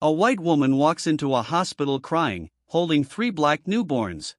A white woman walks into a hospital crying, holding 3 black newborns.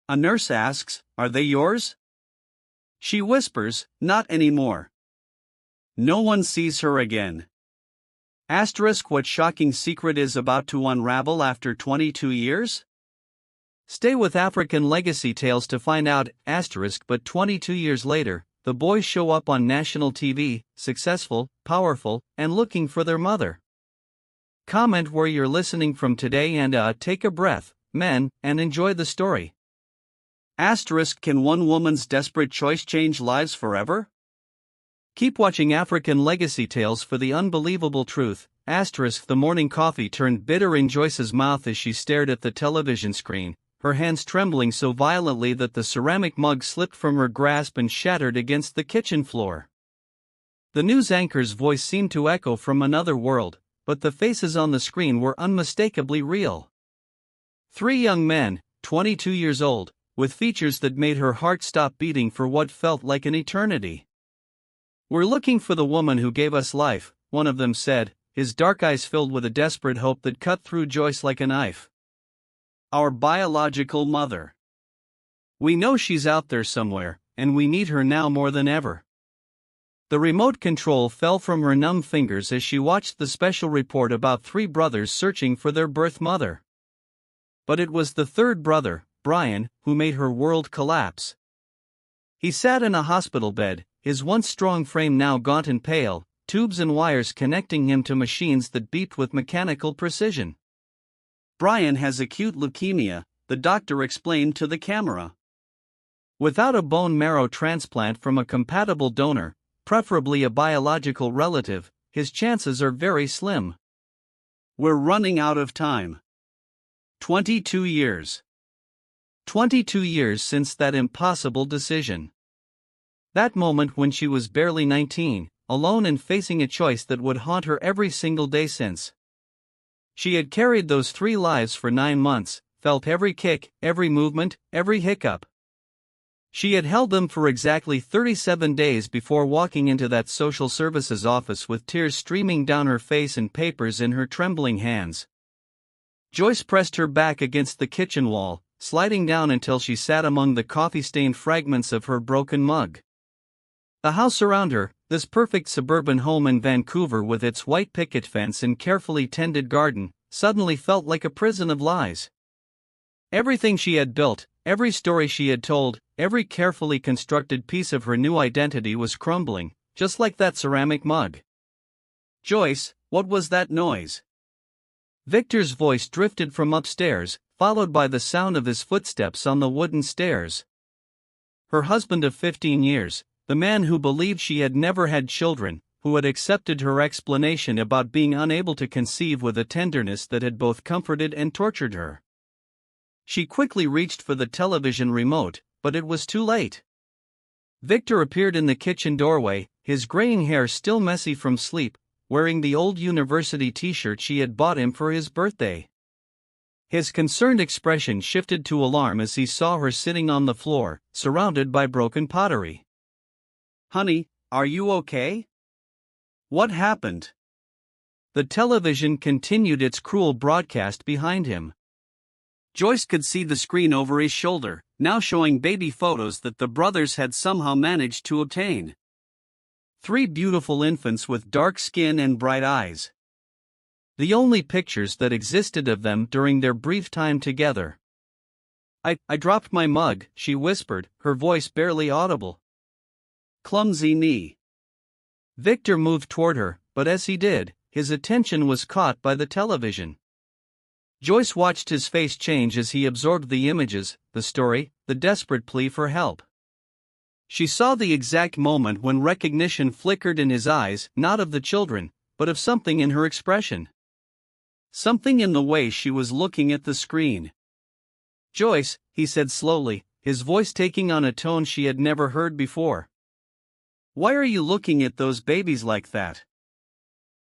A nurse asks, "Are they yours?" She whispers, "Not anymore." No one sees her again. What shocking secret is about to unravel after 22 years? Stay with African Legacy Tales to find out. But 22 years later, the boys show up on national TV, successful, powerful, and looking for their mother. Comment where you're listening from today and take a breath, men, and enjoy the story. Can one woman's desperate choice change lives forever? Keep watching African Legacy Tales for the unbelievable truth. The morning coffee turned bitter in Joyce's mouth as she stared at the television screen, her hands trembling so violently that the ceramic mug slipped from her grasp and shattered against the kitchen floor. The news anchor's voice seemed to echo from another world, but the faces on the screen were unmistakably real. 3 young men, 22 years old, with features that made her heart stop beating for what felt like an eternity. "We're looking for the woman who gave us life," one of them said, his dark eyes filled with a desperate hope that cut through Joyce like a knife. "Our biological mother. We know she's out there somewhere, and we need her now more than ever." The remote control fell from her numb fingers as she watched the special report about 3 brothers searching for their birth mother. But it was the third brother, Brian, who made her world collapse. He sat in a hospital bed, his once strong frame now gaunt and pale, tubes and wires connecting him to machines that beeped with mechanical precision. "Brian has acute leukemia," the doctor explained to the camera. "Without a bone marrow transplant from a compatible donor, preferably a biological relative, his chances are very slim. We're running out of time." 22 years. 22 years since that impossible decision. That moment when she was barely 19, alone and facing a choice that would haunt her every single day since. She had carried those 3 lives for 9 months, felt every kick, every movement, every hiccup. She had held them for exactly 37 days before walking into that social services office with tears streaming down her face and papers in her trembling hands. Joyce pressed her back against the kitchen wall, sliding down until she sat among the coffee-stained fragments of her broken mug. The house around her, this perfect suburban home in Vancouver with its white picket fence and carefully tended garden, suddenly felt like a prison of lies. Everything she had built, every story she had told, every carefully constructed piece of her new identity was crumbling, just like that ceramic mug. "Joyce, what was that noise?" Victor's voice drifted from upstairs, followed by the sound of his footsteps on the wooden stairs. Her husband of 15 years, the man who believed she had never had children, who had accepted her explanation about being unable to conceive with a tenderness that had both comforted and tortured her. She quickly reached for the television remote, but it was too late. Victor appeared in the kitchen doorway, his graying hair still messy from sleep, wearing the old university t-shirt she had bought him for his birthday. His concerned expression shifted to alarm as he saw her sitting on the floor, surrounded by broken pottery. "Honey, are you okay? What happened?" The television continued its cruel broadcast behind him. Joyce could see the screen over his shoulder, now showing baby photos that the brothers had somehow managed to obtain. 3 beautiful infants with dark skin and bright eyes. The only pictures that existed of them during their brief time together. I dropped my mug," she whispered, her voice barely audible. "Clumsy knee." Victor moved toward her, but as he did, his attention was caught by the television. Joyce watched his face change as he absorbed the images, the story, the desperate plea for help. She saw the exact moment when recognition flickered in his eyes, not of the children, but of something in her expression. Something in the way she was looking at the screen. "Joyce," he said slowly, his voice taking on a tone she had never heard before. "Why are you looking at those babies like that?"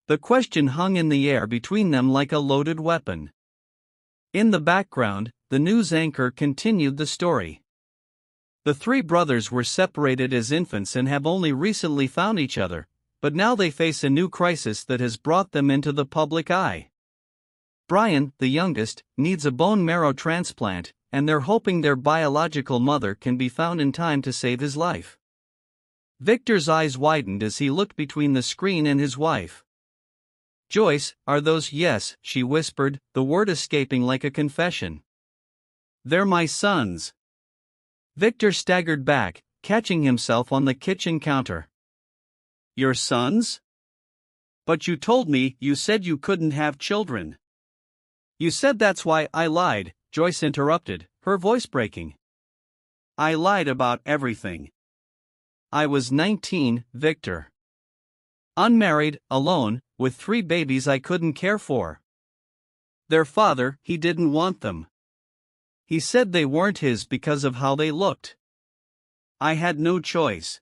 The question hung in the air between them like a loaded weapon. In the background, the news anchor continued the story. The 3 brothers were separated as infants and have only recently found each other, but now they face a new crisis that has brought them into the public eye. Brian, the youngest, needs a bone marrow transplant, and they're hoping their biological mother can be found in time to save his life. Victor's eyes widened as he looked between the screen and his wife. Joyce, are those? Yes, she whispered, the word escaping like a confession. They're my sons. Victor staggered back, catching himself on the kitchen counter. Your sons? But you told me you said you couldn't have children. You said that's why I lied, Joyce interrupted, her voice breaking. I lied about everything. I was 19, Victor. Unmarried, alone, with 3 babies I couldn't care for. Their father, he didn't want them. He said they weren't his because of how they looked. I had no choice.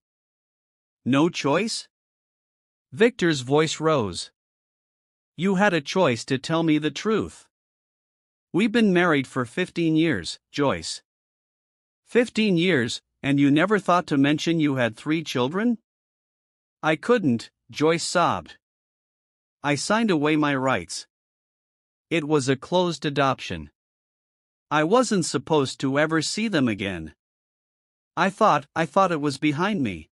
No choice? Victor's voice rose. You had a choice to tell me the truth. We've been married for 15 years, Joyce. 15 years, and you never thought to mention you had 3 children? I couldn't, Joyce sobbed. I signed away my rights. It was a closed adoption. I wasn't supposed to ever see them again. I thought it was behind me.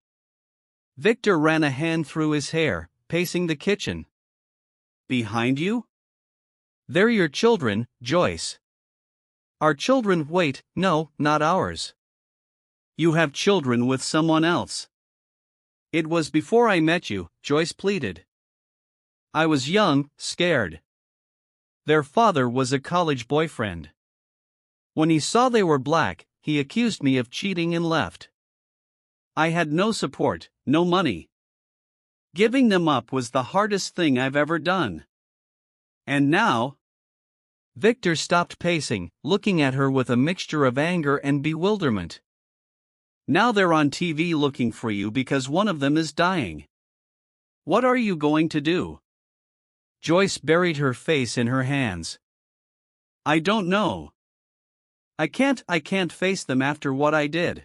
Victor ran a hand through his hair, pacing the kitchen. Behind you? They're your children, Joyce. Our children. Wait, no, not ours. You have children with someone else. It was before I met you, Joyce pleaded. I was young, scared. Their father was a college boyfriend. When he saw they were black, he accused me of cheating and left. I had no support, no money. Giving them up was the hardest thing I've ever done. And now? Victor stopped pacing, looking at her with a mixture of anger and bewilderment. Now they're on TV looking for you because one of them is dying. What are you going to do? Joyce buried her face in her hands. I don't know. I can't face them after what I did.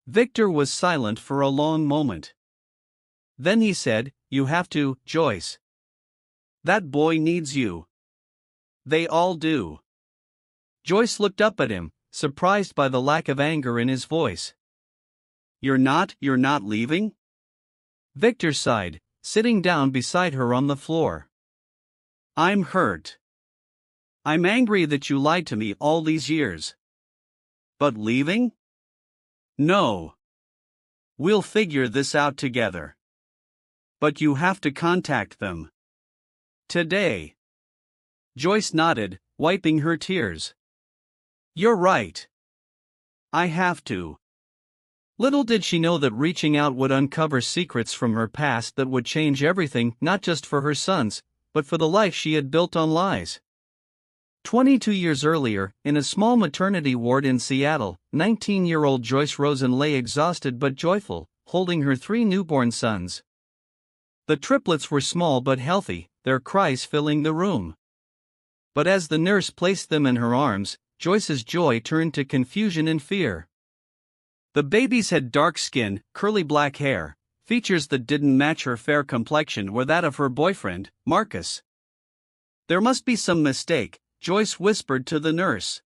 Victor was silent for a long moment. Then he said, You have to, Joyce. That boy needs you. They all do. Joyce looked up at him, surprised by the lack of anger in his voice. You're not leaving? Victor sighed, sitting down beside her on the floor. I'm hurt. I'm angry that you lied to me all these years. But leaving? No. We'll figure this out together. But you have to contact them. Today. Joyce nodded, wiping her tears. You're right. I have to. Little did she know that reaching out would uncover secrets from her past that would change everything, not just for her sons, but for the life she had built on lies. 22 years earlier, in a small maternity ward in Seattle, 19-year-old Joyce Rosen lay exhausted but joyful, holding her 3 newborn sons. The triplets were small but healthy, their cries filling the room. But as the nurse placed them in her arms, Joyce's joy turned to confusion and fear. The babies had dark skin, curly black hair, features that didn't match her fair complexion or that of her boyfriend, Marcus. There must be some mistake, Joyce whispered to the nurse.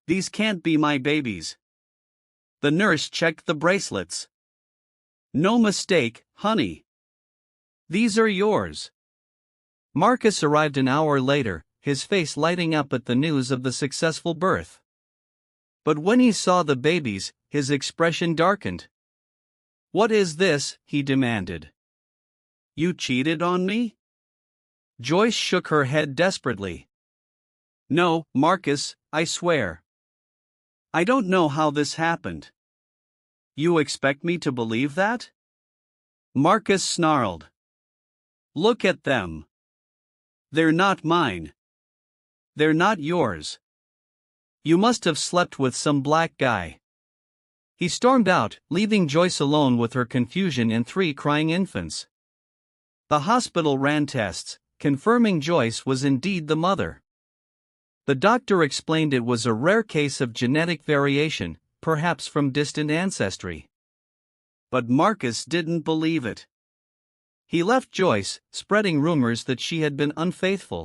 These can't be my babies. The nurse checked the bracelets. No mistake, honey. These are yours. Marcus arrived an hour later, his face lighting up at the news of the successful birth. But when he saw the babies, his expression darkened. What is this? He demanded. You cheated on me? Joyce shook her head desperately. No, Marcus, I swear. I don't know how this happened. You expect me to believe that? Marcus snarled. Look at them. They're not mine. They're not yours. You must have slept with some black guy. He stormed out, leaving Joyce alone with her confusion and 3 crying infants. The hospital ran tests, confirming Joyce was indeed the mother. The doctor explained it was a rare case of genetic variation, perhaps from distant ancestry. But Marcus didn't believe it. He left Joyce, spreading rumors that she had been unfaithful.